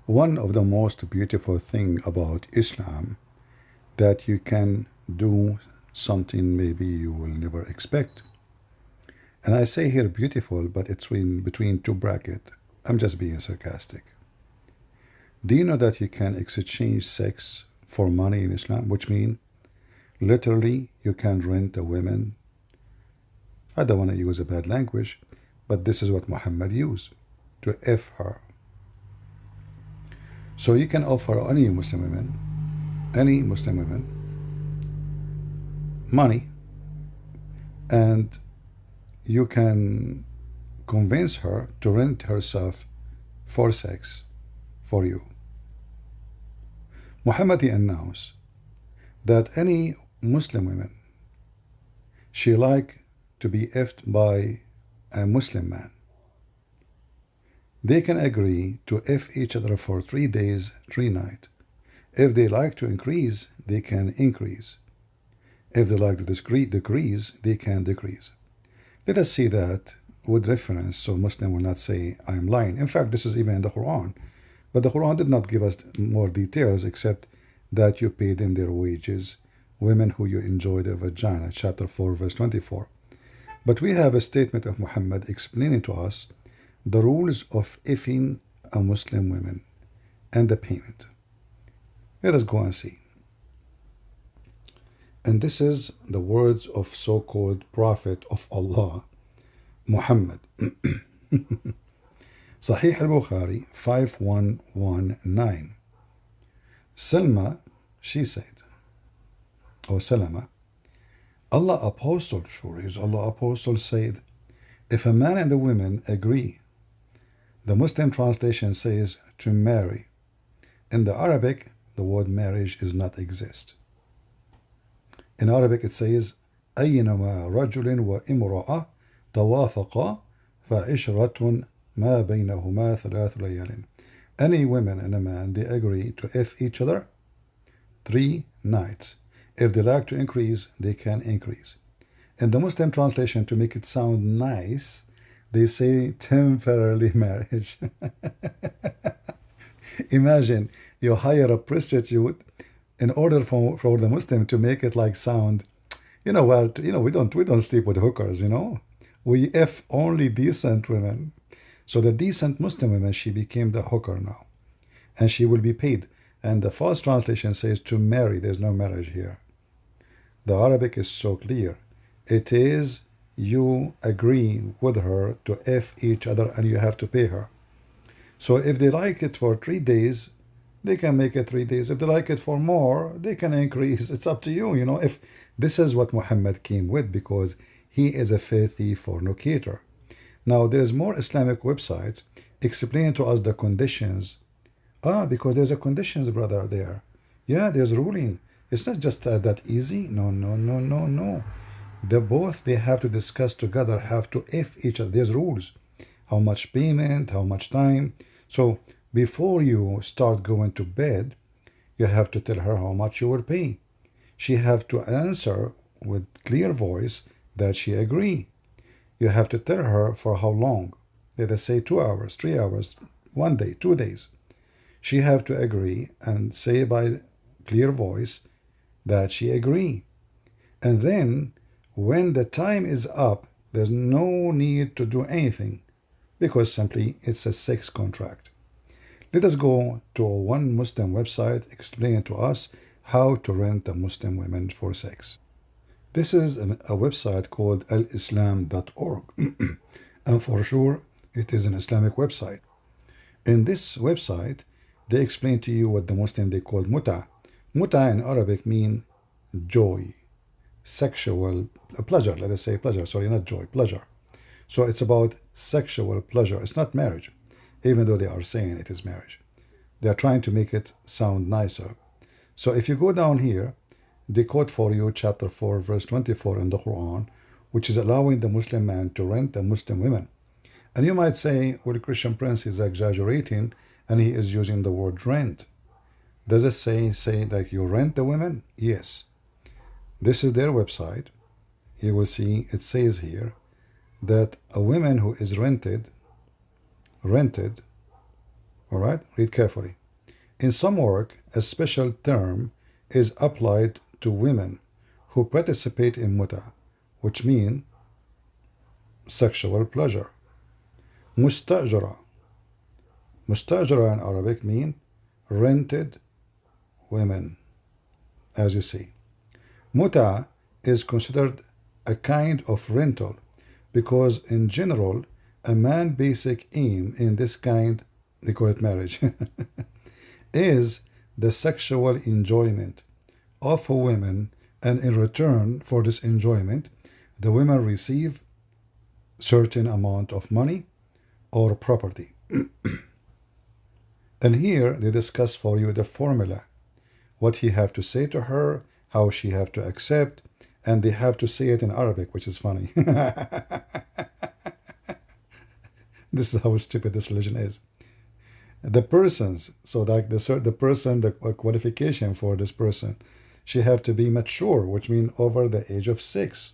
One of the most beautiful thing about Islam that you can do something maybe you will never expect. And I say here beautiful, but it's in between two brackets. I'm just being sarcastic. Do you know that you can exchange sex for money in Islam? Which means literally you can rent a woman. I don't want to use a bad language, but this is what Muhammad used to F her. So you can offer any Muslim women money, and you can convince her to rent herself for sex for you. Muhammad announced that any Muslim woman she like to be effed by a Muslim man, they can agree to F each other for 3 days, 3 nights. If they like to increase, they can increase. If they like to decrease, they can decrease. Let us see that with reference so Muslim will not say I'm lying. In fact, this is even in the Quran. But the Quran did not give us more details except that you pay them their wages, women who you enjoy their vagina, chapter 4, verse 24. But we have a statement of Muhammad explaining to us the rules of effing a Muslim woman and the payment. Let us go and see. And this is the words of so-called Prophet of Allah, Muhammad. Sahih al-Bukhari 5119. Salma, she said, or Salama, Allah Apostle, sure is Allah Apostle said, if a man and a woman agree, the Muslim translation says to marry. In the Arabic, the word marriage does not exist. In Arabic it says أينما رجل وامرأة توافقا فعشرة ما بينهما 3 ليال. Any woman and a man, they agree to F each other 3 nights. If they like to increase, they can increase. In the Muslim translation, to make it sound nice, they say temporary marriage. Imagine you hire a prostitute in order for the Muslim to make it like sound, you know what, we don't sleep with hookers, we F only decent women. So the decent Muslim woman, she became the hooker now, and she will be paid. And the false translation says to marry. There's no marriage here. The Arabic is so clear. It is you agree with her to F each other, and you have to pay her. So if they like it for 3 days, they can make it 3 days. If they like it for more, they can increase. It's up to you, If this is what Muhammad came with, because he is a filthy fornicator. Now, there's more Islamic websites explaining to us the conditions. Because there's a conditions, brother, there. Yeah, there's ruling. It's not just that easy. No. They have to discuss together, have to F each other. There's rules. How much payment, how much time. So before you start going to bed, you have to tell her how much you will pay. She have to answer with clear voice that she agree. You have to tell her for how long. Let us say 2 hours, 3 hours, 1 day, 2 days. She have to agree and say by clear voice that she agree. And then when the time is up, there's no need to do anything, because simply it's a sex contract. Let us go to one Muslim website explaining to us how to rent a Muslim women for sex. This is a website called alislam.org, and for sure it is an Islamic website. In this website, they explain to you what the Muslim they call muta. Muta in Arabic mean joy, sexual pleasure. Let us say pleasure. Sorry, not joy, pleasure. So it's about sexual pleasure. It's not marriage, even though they are saying it is marriage. They are trying to make it sound nicer. So if you go down here, they quote for you chapter 4, verse 24 in the Quran, which is allowing the Muslim man to rent a Muslim woman. And you might say, well, Christian Prince is exaggerating and he is using the word rent. Does it say that you rent the women? Yes. This is their website. You will see it says here that a woman who is rented, all right, read carefully. In some work, a special term is applied to women who participate in muta, which means sexual pleasure. Mustajara. Mustajara in Arabic mean rented women, as you see. Muta is considered a kind of rental because in general, a man's basic aim in this kind, they call it marriage, is the sexual enjoyment of a woman, and in return for this enjoyment, the women receive certain amount of money or property. And here they discuss for you the formula, what he have to say to her, how she have to accept, and they have to say it in Arabic, which is funny. This is how stupid this religion is. The persons, so like the person, the qualification for this person, she have to be mature, which means over the age of 6.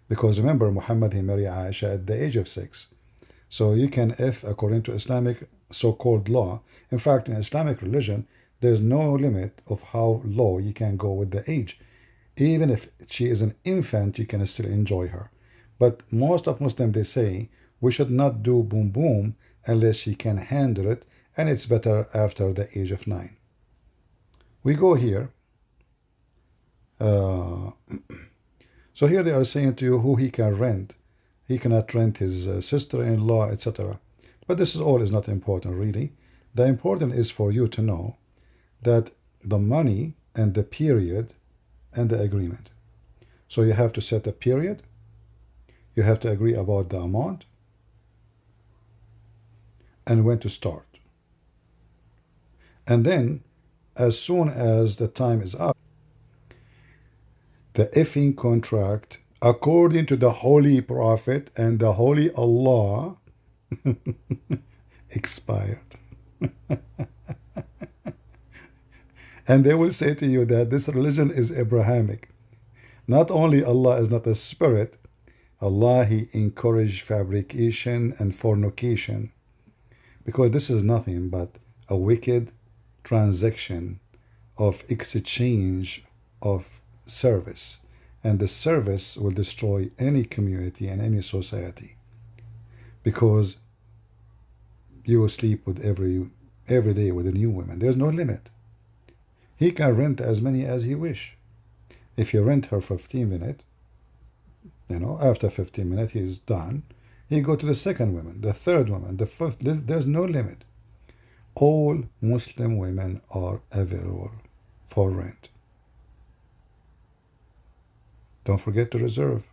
Because remember, Muhammad, he married Aisha at the age of 6. So you can, if according to Islamic so-called law, in fact, in Islamic religion, there's no limit of how low you can go with the age. Even if she is an infant, you can still enjoy her. But most of Muslims, they say, we should not do boom boom unless she can handle it, and it's better after the age of 9. We go here. So here they are saying to you who he can rent. He cannot rent his sister-in-law, etc. But this is all is not important, really. The important is for you to know that the money and the period and the agreement. So you have to set a period. You have to agree about the amount and when to start. And then, as soon as the time is up, the effing contract, according to the Holy Prophet and the Holy Allah, expired. And they will say to you that this religion is Abrahamic. Not only Allah is not a spirit, Allah, he encouraged fabrication and fornication, because this is nothing but a wicked transaction of exchange of service, and the service will destroy any community and any society, because you will sleep with every day with a new woman. There's no limit. He can rent as many as he wish. If you rent her 15 minutes, after 15 minutes he's done. He go to the second woman, the third woman, the fifth. There's no limit. All Muslim women are available for rent. Don't forget to reserve.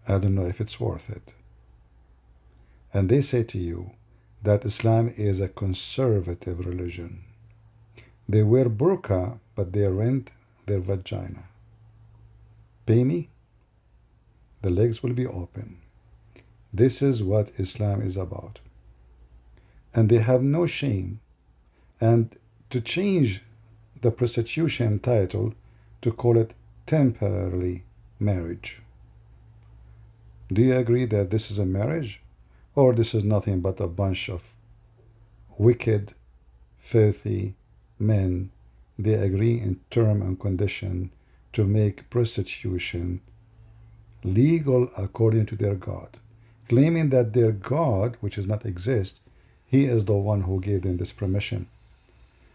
I don't know if it's worth it. And they say to you that Islam is a conservative religion. They wear burqa, but they rent their vagina. Pay me, the legs will be open. This is what Islam is about. And they have no shame. And to change the prostitution title to call it temporary marriage. Do you agree that this is a marriage? Or this is nothing but a bunch of wicked, filthy men? They agree in term and condition to make prostitution legal according to their God, claiming that their God, which does not exist, he is the one who gave them this permission.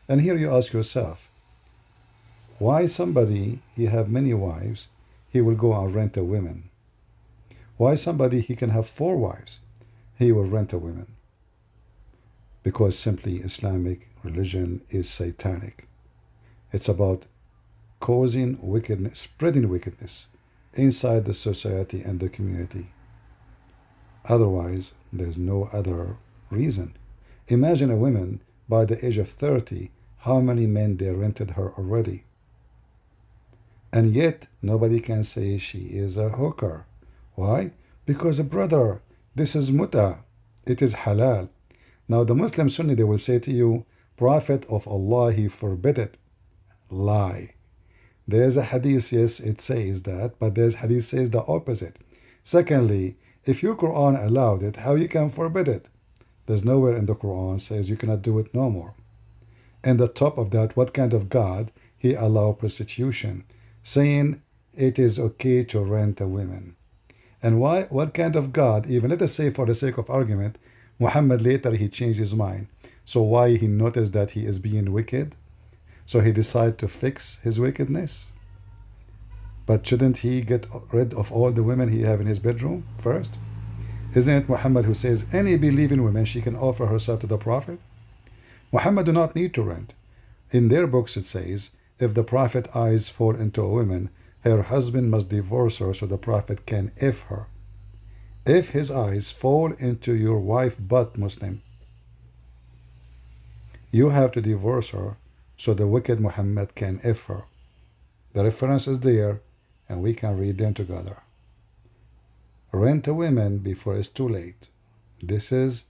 And here you ask yourself, why somebody, he have many wives, he will go and rent a woman? Why somebody, he can have 4 wives, he will rent a woman? Because simply Islamic religion is satanic. It's about causing wickedness, spreading wickedness inside the society and the community. Otherwise, there's no other reason. Imagine a woman by the age of 30, how many men they rented her already. And yet, nobody can say she is a hooker. Why? Because, brother, this is muta. It is halal. Now, the Muslim Sunni, they will say to you, Prophet of Allah, he forbid it. Lie. There's a hadith, yes, it says that, but there's hadith says the opposite. Secondly, if your Quran allowed it, how you can forbid it? There's nowhere in the Quran says you cannot do it no more. And the top of that, what kind of God he allow prostitution, saying it is okay to rent a woman? And why? What kind of God? Even let us say, for the sake of argument, Muhammad later he changed his mind. So why he noticed that he is being wicked? So he decided to fix his wickedness. But shouldn't he get rid of all the women he have in his bedroom first? Isn't it Muhammad who says any believing woman she can offer herself to the Prophet? Muhammad do not need to rent. In their books it says, if the Prophet eyes fall into a woman, her husband must divorce her so the Prophet can F her. If his eyes fall into your wife but Muslim, you have to divorce her so the wicked Muhammad can F her. The reference is there and we can read them together. Rent a woman before it's too late. This is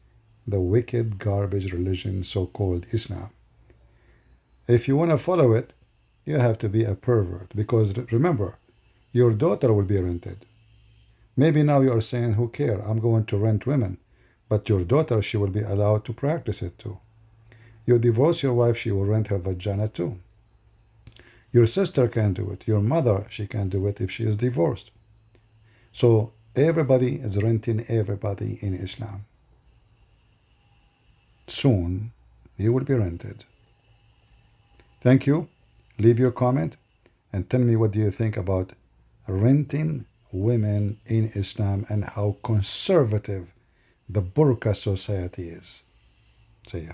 the wicked garbage religion so-called Islam. If you want to follow it, you have to be a pervert, because remember, your daughter will be rented. Maybe now you are saying, who care, I'm going to rent women. But your daughter, she will be allowed to practice it too. You divorce your wife, she will rent her vagina too. Your sister can do it. Your mother, she can do it if she is divorced. So everybody is renting everybody in Islam. Soon, you will be rented. Thank you. Leave your comment and tell me what do you think about renting women in Islam and how conservative the burqa society is. See ya.